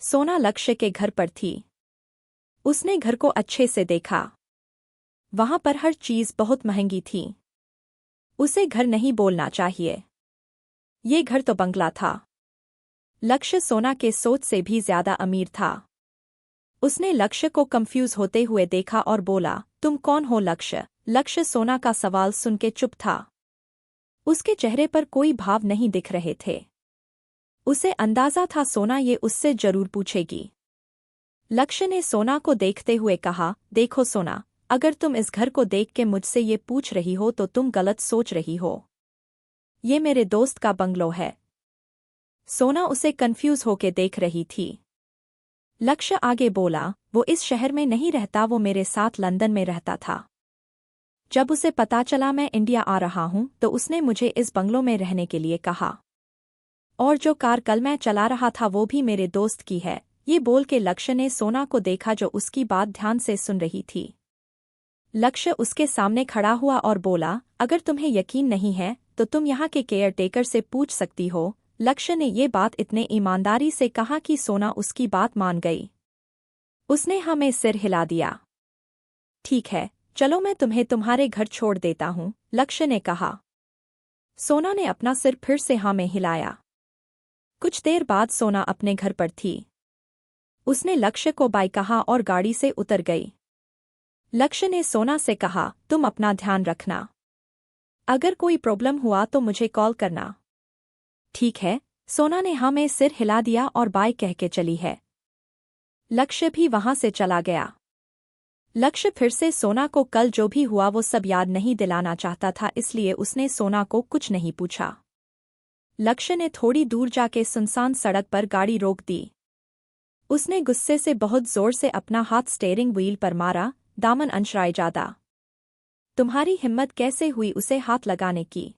सोना लक्ष्य के घर पर थी। उसने घर को अच्छे से देखा। वहां पर हर चीज बहुत महंगी थी। उसे घर नहीं बोलना चाहिए। ये घर तो बंगला था। लक्ष्य सोना के सोच से भी ज्यादा अमीर था। उसने लक्ष्य को कंफ्यूज होते हुए देखा और बोला, तुम कौन हो लक्ष्य? लक्ष्य सोना का सवाल सुन के चुप था। उसके चेहरे पर कोई भाव नहीं दिख रहे थे। उसे अंदाजा था सोना ये उससे जरूर पूछेगी। लक्ष्य ने सोना को देखते हुए कहा, देखो सोना, अगर तुम इस घर को देख के मुझसे ये पूछ रही हो तो तुम गलत सोच रही हो। ये मेरे दोस्त का बंगलो है। सोना उसे कंफ्यूज होके देख रही थी। लक्ष्य आगे बोला, वो इस शहर में नहीं रहता, वो मेरे साथ लंदन में रहता था। जब उसे पता चला मैं इंडिया आ रहा हूं तो उसने मुझे इस बंगलो में रहने के लिए कहा। और जो कार कल मैं चला रहा था वो भी मेरे दोस्त की है। ये बोल के लक्ष्य ने सोना को देखा जो उसकी बात ध्यान से सुन रही थी। लक्ष्य उसके सामने खड़ा हुआ और बोला, अगर तुम्हें यकीन नहीं है तो तुम यहाँ के केयरटेकर से पूछ सकती हो। लक्ष्य ने ये बात इतने ईमानदारी से कहा कि सोना उसकी बात मान गई। उसने हमें सिर हिला दिया। ठीक है, चलो मैं तुम्हें तुम्हारे घर छोड़ देता हूँ, लक्ष्य ने कहा। सोना ने अपना सिर फिर से हाँ में हिलाया। कुछ देर बाद सोना अपने घर पर थी। उसने लक्ष्य को बाय कहा और गाड़ी से उतर गई। लक्ष्य ने सोना से कहा, तुम अपना ध्यान रखना। अगर कोई प्रॉब्लम हुआ तो मुझे कॉल करना। ठीक है, सोना ने हाँ में सिर हिला दिया और बाय कह के चली है। लक्ष्य भी वहां से चला गया। लक्ष्य फिर से सोना को कल जो भी हुआ वो सब याद नहीं दिलाना चाहता था, इसलिए उसने सोना को कुछ नहीं पूछा। लक्ष्य ने थोड़ी दूर जाके सुनसान सड़क पर गाड़ी रोक दी। उसने गुस्से से बहुत जोर से अपना हाथ स्टीयरिंग व्हील पर मारा। दामन अंशरायजादा, तुम्हारी हिम्मत कैसे हुई उसे हाथ लगाने की?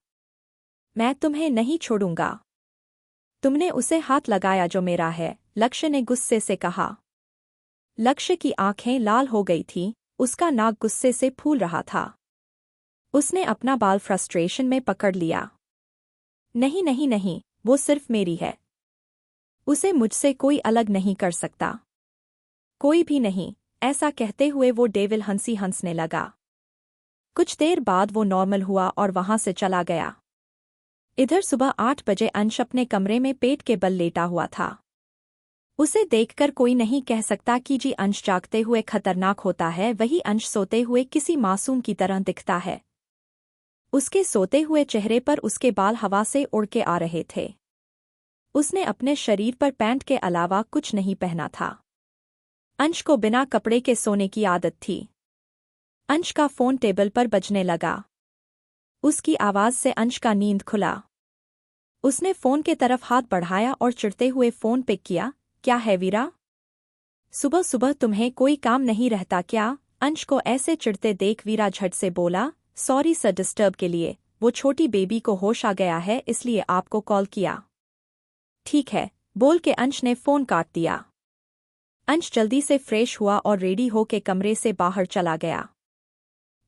मैं तुम्हें नहीं छोड़ूंगा। तुमने उसे हाथ लगाया जो मेरा है, लक्ष्य ने गुस्से से कहा। लक्ष्य की आंखें लाल हो गई थीं, उसका नाक गुस्से से फूल रहा था। उसने अपना बाल फ्रस्ट्रेशन में पकड़ लिया। नहीं नहीं नहीं, वो सिर्फ मेरी है। उसे मुझसे कोई अलग नहीं कर सकता। कोई भी नहीं। ऐसा कहते हुए वो डेविल हंसने लगा। कुछ देर बाद वो नॉर्मल हुआ और वहां से चला गया। इधर सुबह 8 बजे अंश अपने कमरे में पेट के बल लेटा हुआ था। उसे देखकर कोई नहीं कह सकता कि जी अंश जागते हुए खतरनाक होता है, वही अंश सोते हुए किसी मासूम की तरह दिखता है। उसके सोते हुए चेहरे पर उसके बाल हवा से उड़ के आ रहे थे। उसने अपने शरीर पर पैंट के अलावा कुछ नहीं पहना था। अंश को बिना कपड़े के सोने की आदत थी। अंश का फोन टेबल पर बजने लगा। उसकी आवाज से अंश का नींद खुला। उसने फोन के तरफ हाथ बढ़ाया और चिढ़ते हुए फोन पिक किया। क्या है वीरा? सुबह सुबह तुम्हें कोई काम नहीं रहता क्या? अंश को ऐसे चिढ़ते देख वीरा झट से बोला, सॉरी सर डिस्टर्ब के लिए, वो छोटी बेबी को होश आ गया है इसलिए आपको कॉल किया। ठीक है, बोल के अंश ने फोन काट दिया। अंश जल्दी से फ्रेश हुआ और रेडी होके कमरे से बाहर चला गया।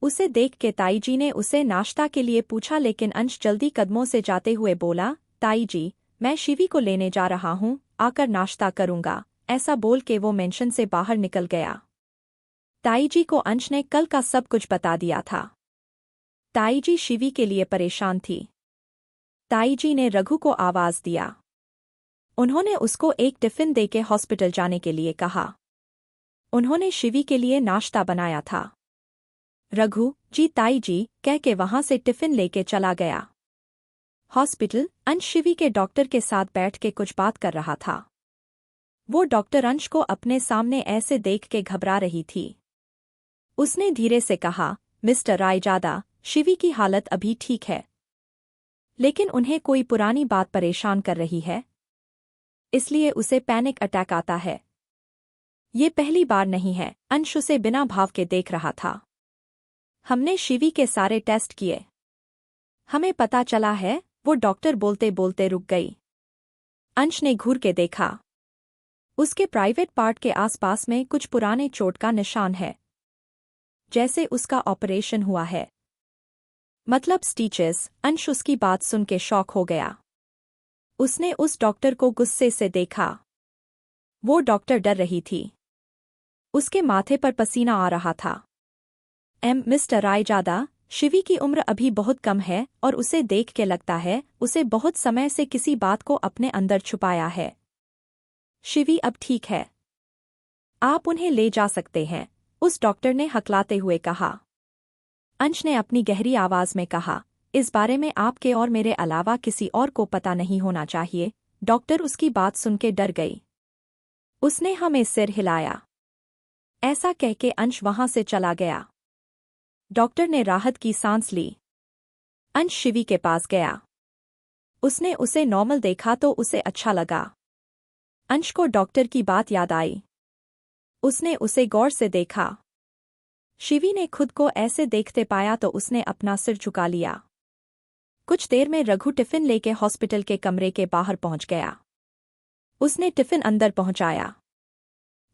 उसे देख के ताई जी ने उसे नाश्ता के लिए पूछा, लेकिन अंश जल्दी कदमों से जाते हुए बोला, ताई जी, मैं शिवी को लेने जा रहा हूँ, आकर नाश्ता करूंगा। ऐसा बोल के वो मेंशन से बाहर निकल गया। ताई जी को अंश ने कल का सब कुछ बता दिया था। ताई जी शिवी के लिए परेशान थी। ताई जी ने रघु को आवाज दिया। उन्होंने उसको एक टिफिन देके हॉस्पिटल जाने के लिए कहा। उन्होंने शिवी के लिए नाश्ता बनाया था। रघु, जी ताई जी, कह के वहां से टिफिन लेके चला गया। हॉस्पिटल, अंश शिवी के डॉक्टर के साथ बैठ के कुछ बात कर रहा था। वो डॉक्टर अंश को अपने सामने ऐसे देख के घबरा रही थी। उसने धीरे से कहा, मिस्टर रायजादा, शिवी की हालत अभी ठीक है, लेकिन उन्हें कोई पुरानी बात परेशान कर रही है, इसलिए उसे पैनिक अटैक आता है। ये पहली बार नहीं है। अंश उसे बिना भाव के देख रहा था। हमने शिवी के सारे टेस्ट किए। हमें पता चला है। वो डॉक्टर बोलते बोलते रुक गई। अंश ने घूर के देखा। उसके प्राइवेट पार्ट के आसपास में कुछ पुराने चोट का निशान है, जैसे उसका ऑपरेशन हुआ है। मतलब स्टिचेस। अंश उसकी बात सुन के शॉक हो गया। उसने उस डॉक्टर को गुस्से से देखा। वो डॉक्टर डर रही थी। उसके माथे पर पसीना आ रहा था। मिस्टर रायजादा, शिवी की उम्र अभी बहुत कम है और उसे देख के लगता है उसे बहुत समय से किसी बात को अपने अंदर छुपाया है। शिवी अब ठीक है। आप उन्हें ले जा सकते हैं, उस डॉक्टर ने हकलाते हुए कहा। अंश ने अपनी गहरी आवाज में कहा, इस बारे में आपके और मेरे अलावा किसी और को पता नहीं होना चाहिए। डॉक्टर उसकी बात सुन के डर गई। उसने हमें सिर हिलाया। ऐसा कह के अंश वहां से चला गया। डॉक्टर ने राहत की सांस ली। अंश शिवी के पास गया। उसने उसे नॉर्मल देखा तो उसे अच्छा लगा। अंश को डॉक्टर की बात याद आई। उसने उसे गौर से देखा। शिवी ने खुद को ऐसे देखते पाया तो उसने अपना सिर झुका लिया। कुछ देर में रघु टिफिन लेके हॉस्पिटल के कमरे के बाहर पहुंच गया। उसने टिफिन अंदर पहुंचाया।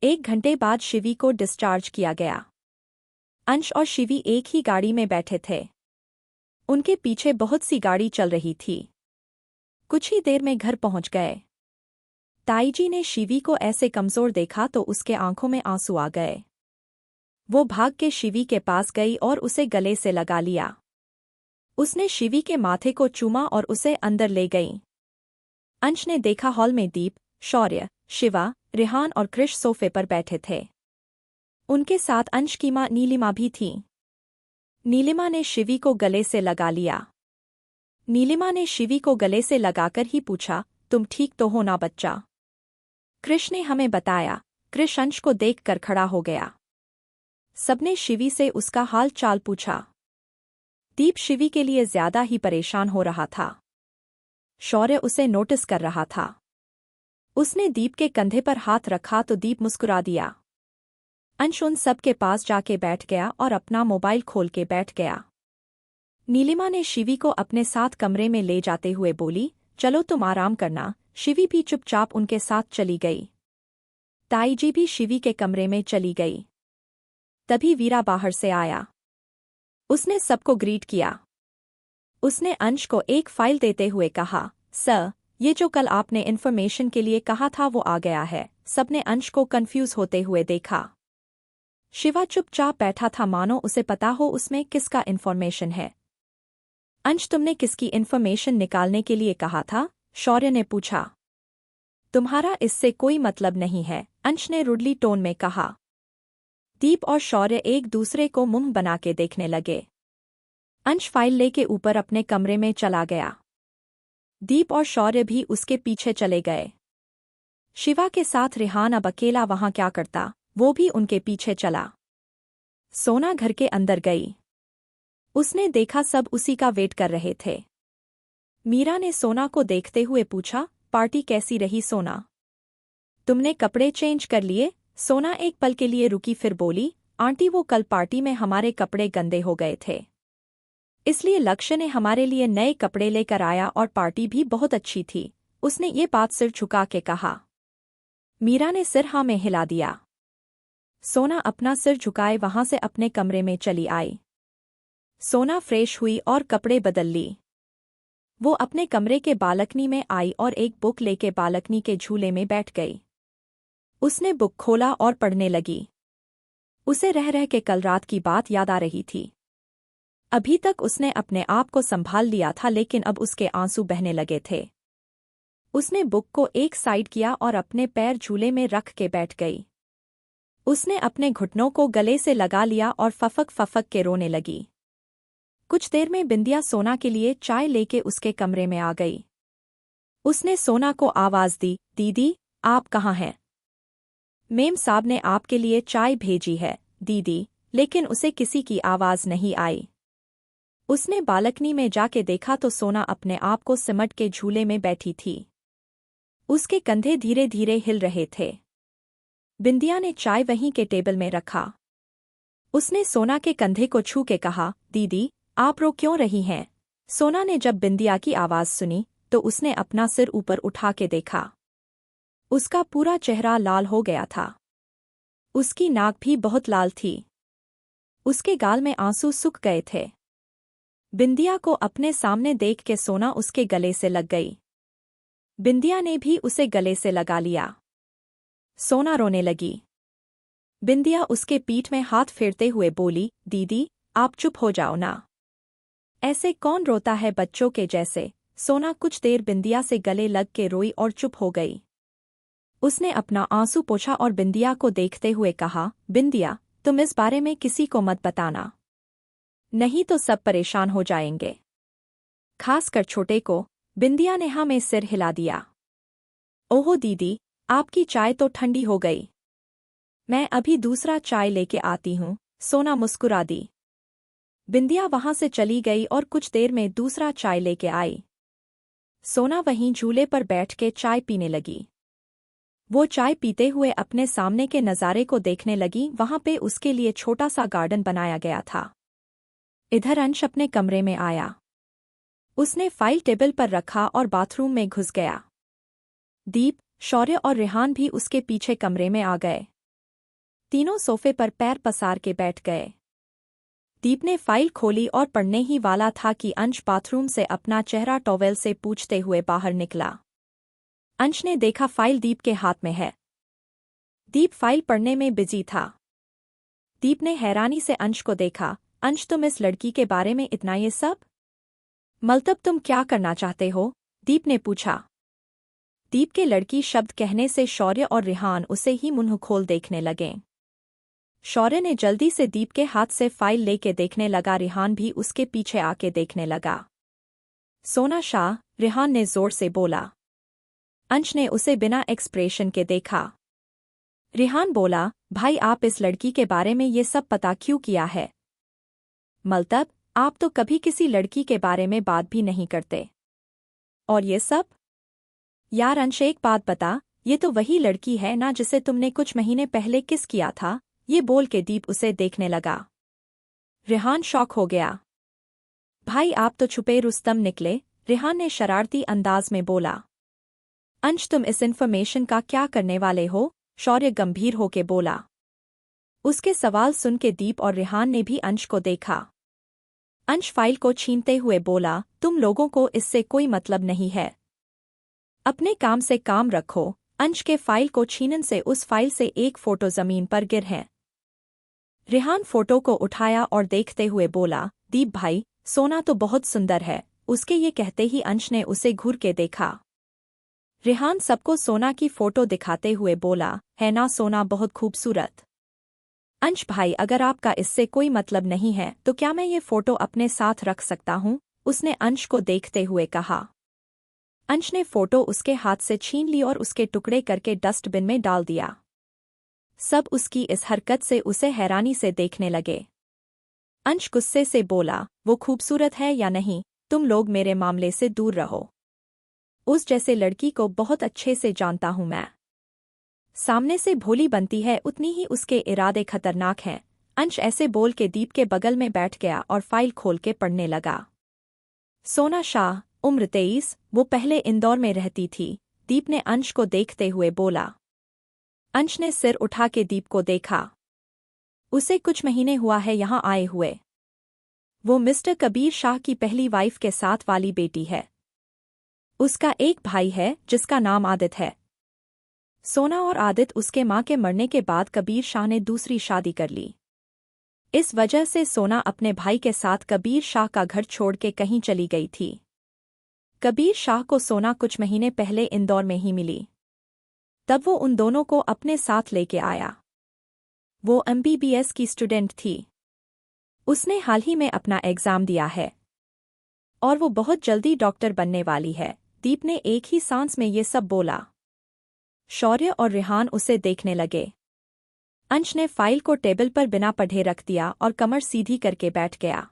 1 घंटे बाद शिवी को डिस्चार्ज किया गया। अंश और शिवी एक ही गाड़ी में बैठे थे। उनके पीछे बहुत सी गाड़ी चल रही थी। कुछ ही देर में घर पहुंच गए। ताईजी ने शिवी को ऐसे कमजोर देखा तो उसके आंखों में आंसू आ गए। वो भाग के शिवी के पास गई और उसे गले से लगा लिया। उसने शिवी के माथे को चूमा और उसे अंदर ले गई। अंश ने देखा हॉल में दीप, शौर्य, शिवा, रेहान और कृष सोफे पर बैठे थे। उनके साथ अंश की मां नीलिमा भी थी। नीलिमा ने शिवी को गले से लगा लिया। नीलिमा ने शिवी को गले से लगाकर ही पूछा, तुम ठीक तो हो ना बच्चा? कृष ने हमें बताया। कृष अंश को देखकर खड़ा हो गया। सबने शिवी से उसका हाल चाल पूछा। दीप शिवी के लिए ज्यादा ही परेशान हो रहा था। शौर्य उसे नोटिस कर रहा था। उसने दीप के कंधे पर हाथ रखा तो दीप मुस्कुरा दिया। अंश उन सब के पास जाके बैठ गया और अपना मोबाइल खोल के बैठ गया। नीलिमा ने शिवी को अपने साथ कमरे में ले जाते हुए बोली, चलो तुम आराम करना। शिवी भी चुपचाप उनके साथ चली गई। ताईजी भी शिवी के कमरे में चली गई। तभी वीरा बाहर से आया। उसने सबको ग्रीट किया। उसने अंश को एक फाइल देते हुए कहा, सर, ये जो कल आपने इन्फॉर्मेशन के लिए कहा था वो आ गया है। सबने अंश को कंफ्यूज होते हुए देखा। शिवा चुपचाप बैठा था मानो उसे पता हो उसमें किसका इन्फॉर्मेशन है। अंश, तुमने किसकी इन्फॉर्मेशन निकालने के लिए कहा था? शौर्य ने पूछा। तुम्हारा इससे कोई मतलब नहीं है, अंश ने रुडली टोन में कहा। दीप और शौर्य एक दूसरे को मुंह बना के देखने लगे। अंश फाइल लेके ऊपर अपने कमरे में चला गया। दीप और शौर्य भी उसके पीछे चले गए। शिवा के साथ रेहान अब अकेला वहां क्या करता, वो भी उनके पीछे चला। सोना घर के अंदर गई। उसने देखा सब उसी का वेट कर रहे थे। मीरा ने सोना को देखते हुए पूछा, पार्टी कैसी रही सोना? तुमने कपड़े चेंज कर लिए? सोना एक पल के लिए रुकी फिर बोली, आंटी वो कल पार्टी में हमारे कपड़े गंदे हो गए थे, इसलिए लक्ष्य ने हमारे लिए नए कपड़े लेकर आया और पार्टी भी बहुत अच्छी थी। उसने ये बात सिर झुका के कहा। मीरा ने सिर हाँ में हिला दिया। सोना अपना सिर झुकाए वहां से अपने कमरे में चली आई। सोना फ्रेश हुई और कपड़े बदल ली। वो अपने कमरे के बालकनी में आई और एक बुक लेके बालकनी के झूले में बैठ गई। उसने बुक खोला और पढ़ने लगी। उसे रह रह के कल रात की बात याद आ रही थी। अभी तक उसने अपने आप को संभाल लिया था लेकिन अब उसके आंसू बहने लगे थे। उसने बुक को एक साइड किया और अपने पैर झूले में रख के बैठ गई। उसने अपने घुटनों को गले से लगा लिया और फफक फफक के रोने लगी। कुछ देर में बिंदिया सोना के लिए चाय लेके उसके कमरे में आ गई। उसने सोना को आवाज दी, दीदी, आप कहाँ हैं? मेम साहब ने आपके लिए चाय भेजी है, दीदी, लेकिन उसे किसी की आवाज नहीं आई। उसने बालकनी में जाके देखा तो सोना अपने आप को सिमट के झूले में बैठी थी। उसके कंधे धीरे धीरे हिल रहे थे। बिंदिया ने चाय वहीं के टेबल में रखा। उसने सोना के कंधे को छू के कहा, दीदी, आप रो क्यों रही हैं? सोना ने जब बिंदिया की आवाज सुनी तो उसने अपना सिर ऊपर उठा के देखा। उसका पूरा चेहरा लाल हो गया था। उसकी नाक भी बहुत लाल थी। उसके गाल में आंसू सूख गए थे। बिंदिया को अपने सामने देख के सोना उसके गले से लग गई। बिंदिया ने भी उसे गले से लगा लिया। सोना रोने लगी। बिंदिया उसके पीठ में हाथ फेरते हुए बोली, दीदी, आप चुप हो जाओ ना। ऐसे कौन रोता है बच्चों के जैसे। सोना कुछ देर बिंदिया से गले लग के रोई और चुप हो गई। उसने अपना आंसू पोंछा और बिंदिया को देखते हुए कहा, बिंदिया, तुम इस बारे में किसी को मत बताना, नहीं तो सब परेशान हो जाएंगे, खासकर छोटे को। बिंदिया ने हाँ में सिर हिला दिया। ओहो दीदी, आपकी चाय तो ठंडी हो गई, मैं अभी दूसरा चाय लेके आती हूँ। सोना मुस्कुरा दी। बिंदिया वहां से चली गई और कुछ देर में दूसरा चाय लेके आई। सोना वहीं झूले पर बैठ के चाय पीने लगी। वो चाय पीते हुए अपने सामने के नज़ारे को देखने लगी। वहां पे उसके लिए छोटा सा गार्डन बनाया गया था। इधर अंश अपने कमरे में आया। उसने फाइल टेबल पर रखा और बाथरूम में घुस गया। दीप, शौर्य और रेहान भी उसके पीछे कमरे में आ गए। तीनों सोफे पर पैर पसार के बैठ गए। दीप ने फाइल खोली और पढ़ने ही वाला था कि अंश बाथरूम से अपना चेहरा टॉवेल से पूछते हुए बाहर निकला। अंश ने देखा फाइल दीप के हाथ में है। दीप फाइल पढ़ने में बिजी था। दीप ने हैरानी से अंश को देखा। अंश, तुम इस लड़की के बारे में इतना ये सब? मतलब तुम क्या करना चाहते हो? दीप ने पूछा। दीप के लड़की शब्द कहने से शौर्य और रेहान उसे ही मुंह खोल देखने लगे। शौर्य ने जल्दी से दीप के हाथ से फाइल लेके देखने लगा। रेहान भी उसके पीछे आके देखने लगा। सोना शाह, रेहान ने जोर से बोला। अंश ने उसे बिना एक्सप्रेशन के देखा। रेहान बोला, भाई आप इस लड़की के बारे में ये सब पता क्यों किया है? मतलब आप तो कभी किसी लड़की के बारे में बात भी नहीं करते, और ये सब? यार अंश, एक बात बता, ये तो वही लड़की है ना जिसे तुमने कुछ महीने पहले किस किया था? ये बोल के दीप उसे देखने लगा। रेहान शॉक हो गया। भाई आप तो छुपे रुस्तम निकले, रेहान ने शरारती अंदाज में बोला। अंश, तुम इस इन्फॉर्मेशन का क्या करने वाले हो? शौर्य गंभीर होके बोला। उसके सवाल सुन के दीप और रेहान ने भी अंश को देखा। अंश फाइल को छीनते हुए बोला, तुम लोगों को इससे कोई मतलब नहीं है, अपने काम से काम रखो। अंश के फाइल को छीनन से उस फाइल से एक फोटो जमीन पर गिर है। रेहान फोटो को उठाया और देखते हुए बोला, दीप भाई, सोना तो बहुत सुंदर है। उसके ये कहते ही अंश ने उसे घूर के देखा। रेहान सबको सोना की फोटो दिखाते हुए बोला, है ना सोना बहुत खूबसूरत? अंश भाई, अगर आपका इससे कोई मतलब नहीं है तो क्या मैं ये फोटो अपने साथ रख सकता हूँ? उसने अंश को देखते हुए कहा। अंश ने फोटो उसके हाथ से छीन ली और उसके टुकड़े करके डस्टबिन में डाल दिया। सब उसकी इस हरकत से उसे हैरानी से देखने लगे। अंश गुस्से से बोला, वो खूबसूरत है या नहीं, तुम लोग मेरे मामले से दूर रहो। उस जैसे लड़की को बहुत अच्छे से जानता हूं मैं। सामने से भोली बनती है उतनी ही उसके इरादे खतरनाक हैं। अंश ऐसे बोल के दीप के बगल में बैठ गया और फाइल खोल के पढ़ने लगा। सोना शाह, उम्र 23, वो पहले इंदौर में रहती थी। दीप ने अंश को देखते हुए बोला। अंश ने सिर उठा के दीप को देखा। उसे कुछ महीने हुआ है यहाँ आए हुए। वो मिस्टर कबीर शाह की पहली वाइफ के साथ वाली बेटी है। उसका एक भाई है जिसका नाम आदित है। सोना और आदित उसके मां के मरने के बाद कबीर शाह ने दूसरी शादी कर ली। इस वजह से सोना अपने भाई के साथ कबीर शाह का घर छोड़ के कहीं चली गई थी। कबीर शाह को सोना कुछ महीने पहले इंदौर में ही मिली। तब वो उन दोनों को अपने साथ लेके आया। वो MBBS की स्टूडेंट थी। उसने हाल ही में अपना एग्जाम दिया है और वो बहुत जल्दी डॉक्टर बनने वाली है। दीप ने एक ही सांस में ये सब बोला। शौर्य और रेहान उसे देखने लगे। अंश ने फाइल को टेबल पर बिना पढ़े रख दिया और कमर सीधी करके बैठ गया।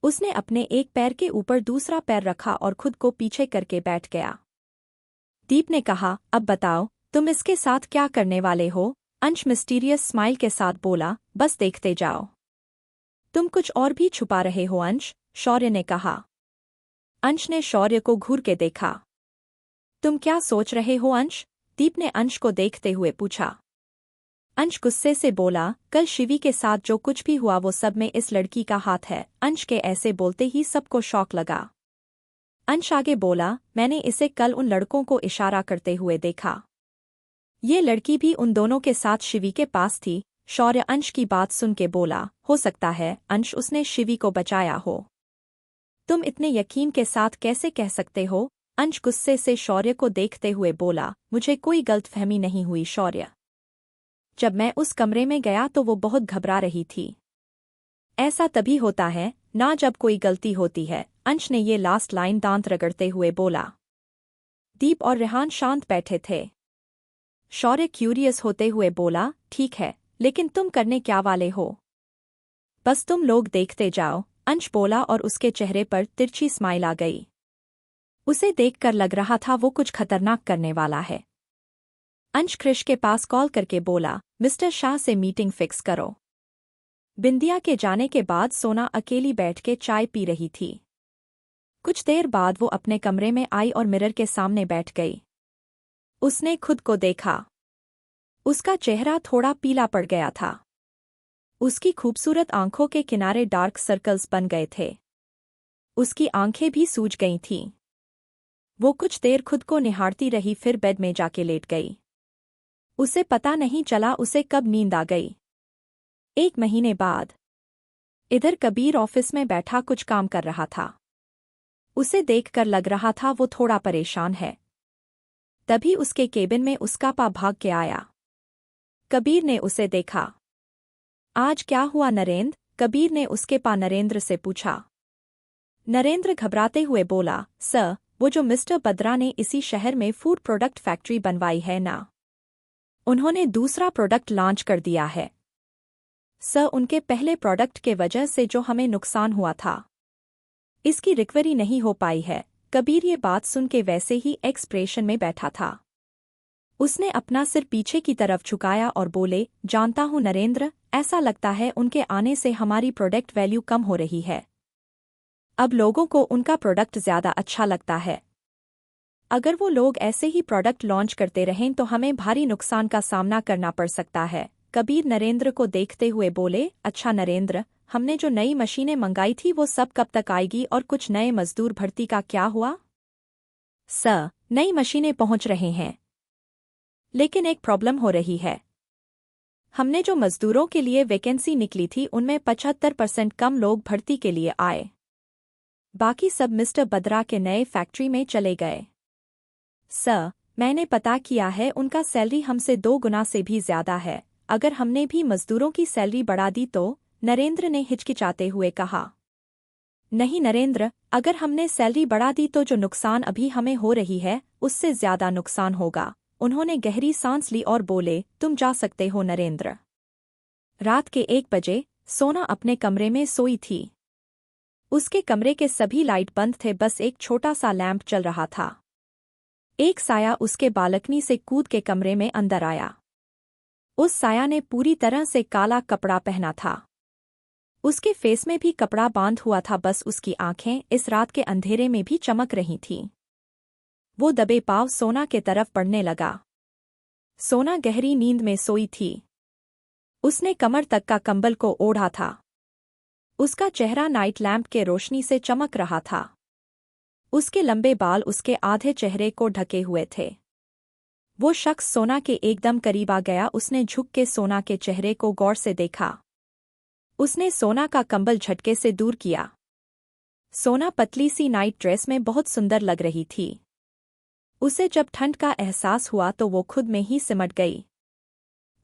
उसने अपने एक पैर के ऊपर दूसरा पैर रखा और खुद को पीछे करके बैठ गया। दीप ने कहा, अब बताओ, तुम इसके साथ क्या करने वाले हो? अंश मिस्टीरियस स्माइल के साथ बोला, बस देखते जाओ। तुम कुछ और भी छुपा रहे हो अंश? शौर्य ने कहा। अंश ने शौर्य को घूर के देखा। तुम क्या सोच रहे हो अंश? दीप ने अंश को देखते हुए पूछा। अंश गुस्से से बोला, कल शिवी के साथ जो कुछ भी हुआ वो सब में इस लड़की का हाथ है। अंश के ऐसे बोलते ही सबको शौक लगा। अंश आगे बोला, मैंने इसे कल उन लड़कों को इशारा करते हुए देखा। ये लड़की भी उन दोनों के साथ शिवी के पास थी। शौर्य अंश की बात सुन के बोला, हो सकता है अंश उसने शिवी को बचाया हो। तुम इतने यकीन के साथ कैसे कह सकते हो? अंश गुस्से से शौर्य को देखते हुए बोला, मुझे कोई गलतफहमी नहीं हुई शौर्य। जब मैं उस कमरे में गया तो वो बहुत घबरा रही थी। ऐसा तभी होता है ना जब कोई गलती होती है। अंश ने ये लास्ट लाइन दांत रगड़ते हुए बोला। दीप और रेहान शांत बैठे थे। शौर्य क्यूरियस होते हुए बोला, ठीक है, लेकिन तुम करने क्या वाले हो? बस तुम लोग देखते जाओ, अंश बोला और उसके चेहरे पर तिरछी स्माइल आ गई। उसे देखकर लग रहा था वो कुछ खतरनाक करने वाला है। अंश क्रिश के पास कॉल करके बोला, मिस्टर शाह से मीटिंग फिक्स करो। बिंदिया के जाने के बाद सोना अकेली बैठ के चाय पी रही थी। कुछ देर बाद वो अपने कमरे में आई और मिरर के सामने बैठ गई। उसने खुद को देखा। उसका चेहरा थोड़ा पीला पड़ गया था। उसकी खूबसूरत आंखों के किनारे डार्क सर्कल्स बन गए थे। उसकी आंखें भी सूज गई थीं। वो कुछ देर खुद को निहारती रही, फिर बेड में जाके लेट गई। उसे पता नहीं चला उसे कब नींद आ गई। 1 महीने बाद इधर कबीर ऑफिस में बैठा कुछ काम कर रहा था। उसे देखकर लग रहा था वो थोड़ा परेशान है। तभी उसके केबिन में उसका पा भाग के आया। कबीर ने उसे देखा। आज क्या हुआ नरेंद्र? कबीर ने उसके पा नरेंद्र से पूछा। नरेंद्र घबराते हुए बोला, सर, वो जो मिस्टर बद्रा ने इसी शहर में फूड प्रोडक्ट फैक्ट्री बनवाई है ना, उन्होंने दूसरा प्रोडक्ट लॉन्च कर दिया है। सर, उनके पहले प्रोडक्ट के वजह से जो हमें नुकसान हुआ था, इसकी रिकवरी नहीं हो पाई है। कबीर ये बात सुन के वैसे ही एक्सप्रेशन में बैठा था। उसने अपना सिर पीछे की तरफ झुकाया और बोले, जानता हूँ नरेंद्र, ऐसा लगता है उनके आने से हमारी प्रोडक्ट वैल्यू कम हो रही है। अब लोगों को उनका प्रोडक्ट ज़्यादा अच्छा लगता है। अगर वो लोग ऐसे ही प्रोडक्ट लॉन्च करते रहें तो हमें भारी नुकसान का सामना करना पड़ सकता है। कबीर नरेंद्र को देखते हुए बोले, अच्छा नरेंद्र, हमने जो नई मशीनें मंगाई थी वो सब कब तक आएगी और कुछ नए मजदूर भर्ती का क्या हुआ? सर, नई मशीनें पहुंच रहे हैं, लेकिन एक प्रॉब्लम हो रही है। हमने जो मजदूरों के लिए वैकेंसी निकली थी उनमें 75% कम लोग भर्ती के लिए आए। बाकी सब मिस्टर बद्रा के नए फैक्ट्री में चले गए। सर, मैंने पता किया है, उनका सैलरी हमसे 2 गुना से भी ज्यादा है। अगर हमने भी मजदूरों की सैलरी बढ़ा दी तो? नरेंद्र ने हिचकिचाते हुए कहा। नहीं नरेंद्र, अगर हमने सैलरी बढ़ा दी तो जो नुकसान अभी हमें हो रही है उससे ज्यादा नुकसान होगा। उन्होंने गहरी सांस ली और बोले, तुम जा सकते हो नरेंद्र। रात के 1 बजे सोना अपने कमरे में सोई थी। उसके कमरे के सभी लाइट बंद थे, बस एक छोटा सा लैंप चल रहा था। एक साया उसके बालकनी से कूद के कमरे में अंदर आया। उस साया ने पूरी तरह से काला कपड़ा पहना था। उसके फेस में भी कपड़ा बांध हुआ था, बस उसकी आंखें इस रात के अंधेरे में भी चमक रही थीं। वो दबे पांव सोना के तरफ बढ़ने लगा। सोना गहरी नींद में सोई थी। उसने कमर तक का कंबल को ओढ़ा था। उसका चेहरा नाइट लैंप के रोशनी से चमक रहा था। उसके लंबे बाल उसके आधे चेहरे को ढके हुए थे। वो शख्स सोना के एकदम करीब आ गया। उसने झुक के सोना के चेहरे को गौर से देखा। उसने सोना का कंबल झटके से दूर किया। सोना पतली सी नाइट ड्रेस में बहुत सुंदर लग रही थी। उसे जब ठंड का एहसास हुआ तो वो खुद में ही सिमट गई।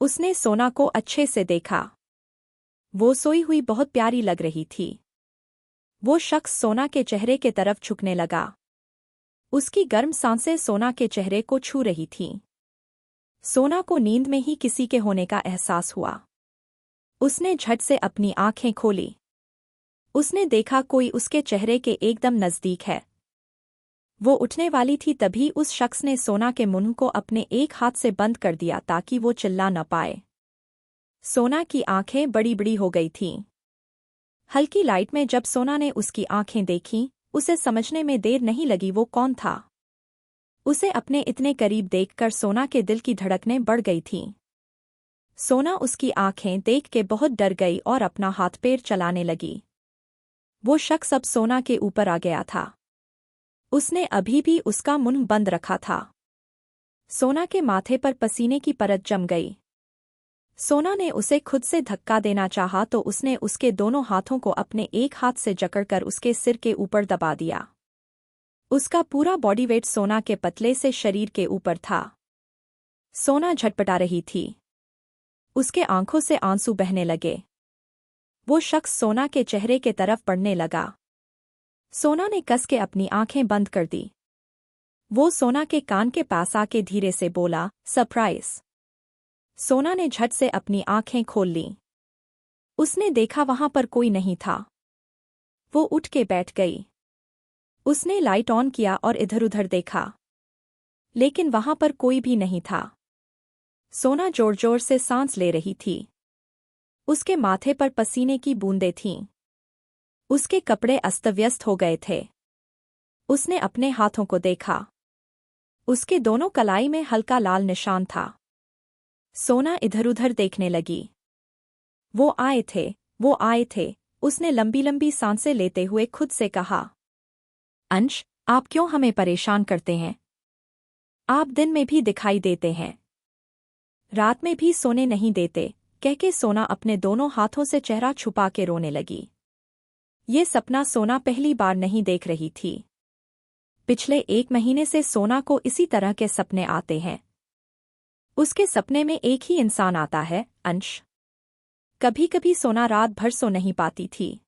उसने सोना को अच्छे से देखा। वो सोई हुई बहुत प्यारी लग रही थी। वो शख्स सोना के चेहरे के तरफ झुकने लगा। उसकी गर्म सांसें सोना के चेहरे को छू रही थीं। सोना को नींद में ही किसी के होने का एहसास हुआ। उसने झट से अपनी आंखें खोली। उसने देखा कोई उसके चेहरे के एकदम नजदीक है। वो उठने वाली थी तभी उस शख्स ने सोना के मुंह को अपने एक हाथ से बंद कर दिया ताकि वो चिल्ला न पाए। सोना की आंखें बड़ी बड़ी हो गई थीं। हल्की लाइट में जब सोना ने उसकी आंखें देखीं, उसे समझने में देर नहीं लगी वो कौन था। उसे अपने इतने करीब देखकर सोना के दिल की धड़कनें बढ़ गई थीं। सोना उसकी आंखें देख के बहुत डर गई और अपना हाथ पैर चलाने लगी। वो शख्स अब सोना के ऊपर आ गया था। उसने अभी भी उसका मुंह बंद रखा था। सोना के माथे पर पसीने की परत जम गई। सोना ने उसे खुद से धक्का देना चाहा तो उसने उसके दोनों हाथों को अपने एक हाथ से जकड़कर उसके सिर के ऊपर दबा दिया। उसका पूरा बॉडी वेट सोना के पतले से शरीर के ऊपर था। सोना झटपटा रही थी। उसके आंखों से आंसू बहने लगे। वो शख्स सोना के चेहरे के तरफ बढ़ने लगा। सोना ने कस के अपनी आंखें बंद कर दी। वो सोना के कान के पास आके धीरे से बोला, सरप्राइज। सोना ने झट से अपनी आंखें खोल लीं। उसने देखा वहां पर कोई नहीं था। वो उठ के बैठ गई। उसने लाइट ऑन किया और इधर-उधर देखा, लेकिन वहां पर कोई भी नहीं था। सोना जोर-जोर से सांस ले रही थी। उसके माथे पर पसीने की बूंदें थीं। उसके कपड़े अस्त-व्यस्त हो गए थे। उसने अपने हाथों को देखा। उसके दोनों कलाई में हल्का लाल निशान था। सोना इधर-उधर देखने लगी। वो आए थे, वो आए थे। उसने लंबी-लंबी सांसें लेते हुए खुद से कहा, अंश, आप क्यों हमें परेशान करते हैं? आप दिन में भी दिखाई देते हैं, रात में भी सोने नहीं देते, कह के सोना अपने दोनों हाथों से चेहरा छुपा के रोने लगी। ये सपना सोना पहली बार नहीं देख रही थी। पिछले 1 महीने से सोना को इसी तरह के सपने आते हैं। उसके सपने में एक ही इंसान आता है, अंश। कभी-कभी सोना रात भर सो नहीं पाती थी।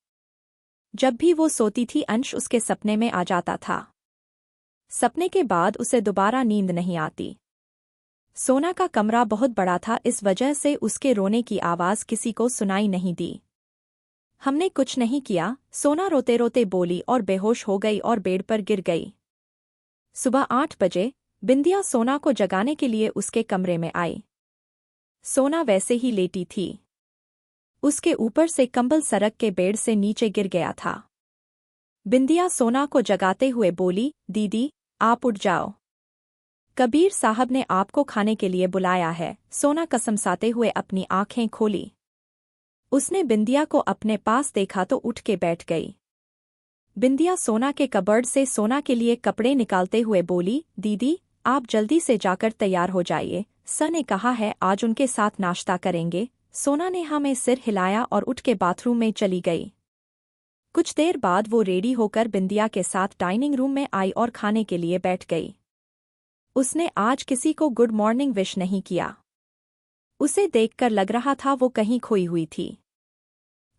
जब भी वो सोती थी अंश उसके सपने में आ जाता था। सपने के बाद उसे दोबारा नींद नहीं आती। सोना का कमरा बहुत बड़ा था, इस वजह से उसके रोने की आवाज़ किसी को सुनाई नहीं दी। हमने कुछ नहीं किया, सोना रोते-रोते बोली और बेहोश हो गई और बेड पर गिर गई। सुबह 8 बजे बिंदिया सोना को जगाने के लिए उसके कमरे में आई। सोना वैसे ही लेटी थी। उसके ऊपर से कंबल सरक के बेड से नीचे गिर गया था। बिंदिया सोना को जगाते हुए बोली, दीदी, आप उठ जाओ। कबीर साहब ने आपको खाने के लिए बुलाया है। सोना कसमसाते हुए अपनी आंखें खोली। उसने बिंदिया को अपने पास देखा तो उठ के बैठ गई। बिंदिया सोना के कबर्ड से सोना के लिए कपड़े निकालते हुए बोली, दीदी, आप जल्दी से जाकर तैयार हो जाइए, सर ने कहा है आज उनके साथ नाश्ता करेंगे। सोना ने हाँ में सिर हिलाया और उठ के बाथरूम में चली गई। कुछ देर बाद वो रेडी होकर बिंदिया के साथ डाइनिंग रूम में आई और खाने के लिए बैठ गई। उसने आज किसी को गुड मॉर्निंग विश नहीं किया। उसे देखकर लग रहा था वो कहीं खोई हुई थी।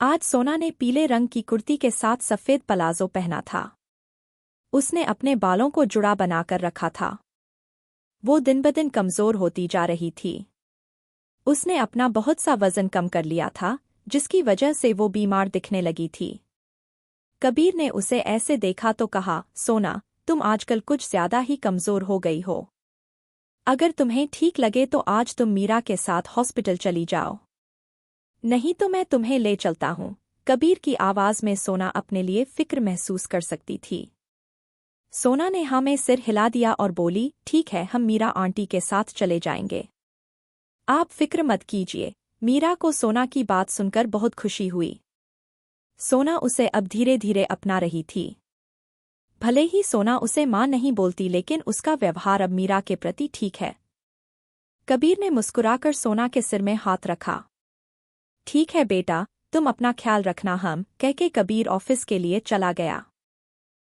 आज सोना ने पीले रंग की कुर्ती के साथ सफ़ेद पलाजो पहना था। उसने अपने बालों को जुड़ा बनाकर रखा था। वो दिन-ब-दिन कमज़ोर होती जा रही थी। उसने अपना बहुत सा वज़न कम कर लिया था, जिसकी वजह से वो बीमार दिखने लगी थी। कबीर ने उसे ऐसे देखा तो कहा, सोना, तुम आजकल कुछ ज़्यादा ही कमज़ोर हो गई हो। अगर तुम्हें ठीक लगे तो आज तुम मीरा के साथ हॉस्पिटल चली जाओ। नहीं तो मैं तुम्हें ले चलता हूँ। कबीर की आवाज़ में सोना अपने लिए फ़िक्र महसूस कर सकती थी। सोना ने हाँ में सिर हिला दिया और बोली, ठीक है, हम मीरा आंटी के साथ चले जाएंगे। आप फ़िक्र मत कीजिए। मीरा को सोना की बात सुनकर बहुत खुशी हुई। सोना उसे अब धीरे-धीरे अपना रही थी। भले ही सोना उसे माँ नहीं बोलती, लेकिन उसका व्यवहार अब मीरा के प्रति ठीक है। कबीर ने मुस्कुराकर सोना के सिर में हाथ रखा। ठीक है बेटा, तुम अपना ख्याल रखना, हम कह के कबीर ऑफिस के लिए चला गया।